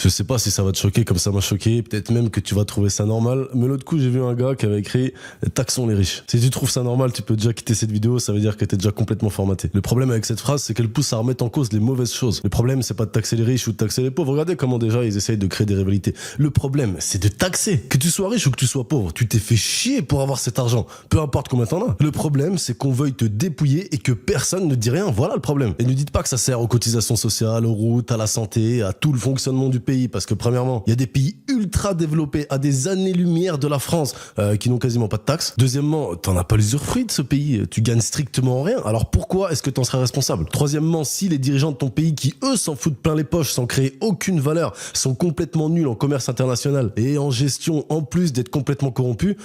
Je sais pas si ça va te choquer comme ça m'a choqué, peut-être même que tu vas trouver ça normal, mais l'autre coup j'ai vu un gars qui avait écrit « Taxons les riches ». Si tu trouves ça normal, tu peux déjà quitter cette vidéo, ça veut dire que t'es déjà complètement formaté. Le problème avec cette phrase, c'est qu'elle pousse à remettre en cause les mauvaises choses. Le problème, c'est pas de taxer les riches ou de taxer les pauvres, regardez comment déjà ils essayent de créer des rivalités. Le problème, c'est de taxer. Que tu sois riche ou que tu sois pauvre, tu t'es fait chier pour avoir cet argent, peu importe combien t'en as. Le problème, c'est qu'on veuille te dépouiller et que personne ne dit rien, voilà le problème. Et ne dites pas que ça sert aux cotisations sociales, aux routes, à la santé, à tout le fonctionnement du pays, parce que premièrement, il y a des pays ultra développés à des années-lumière de la France qui n'ont quasiment pas de taxes. Deuxièmement, t'en as pas l'usufruit de ce pays, tu gagnes strictement rien, alors pourquoi est-ce que t'en serais responsable? Troisièmement, si les dirigeants de ton pays qui eux s'en foutent plein les poches sans créer aucune valeur, sont complètement nuls en commerce international et en gestion en plus d'être complètement corrompus,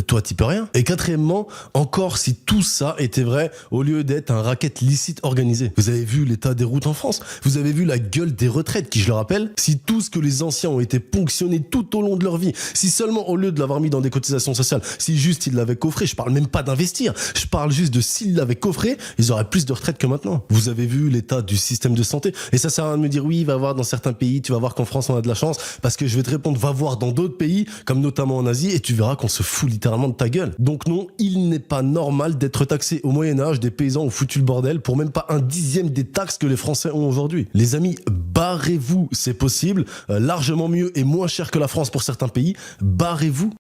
toi t'y peux rien. Et quatrièmement, encore si tout ça était vrai, au lieu d'être un racket licite organisé. Vous avez vu l'état des routes en France, vous avez vu la gueule des retraites qui, je le rappelle, si tout ce que les anciens ont été ponctionnés tout au long de leur vie, si seulement au lieu de l'avoir mis dans des cotisations sociales, si juste ils l'avaient coffré, je parle même pas d'investir, je parle juste de s'ils l'avaient coffré, ils auraient plus de retraite que maintenant. Vous avez vu l'état du système de santé, et ça sert à rien de me dire oui, va voir dans certains pays, tu vas voir qu'en France on a de la chance, parce que je vais te répondre, va voir dans d'autres pays, comme notamment en Asie, et tu verras qu'on se fout littéralement de ta gueule. Donc non, il n'est pas normal d'être taxé au Moyen-Âge, des paysans ont foutu le bordel pour même pas un dixième des taxes que les Français ont aujourd'hui. Les amis, barrez-vous, c'est possible, largement mieux et moins cher que la France pour certains pays, barrez-vous.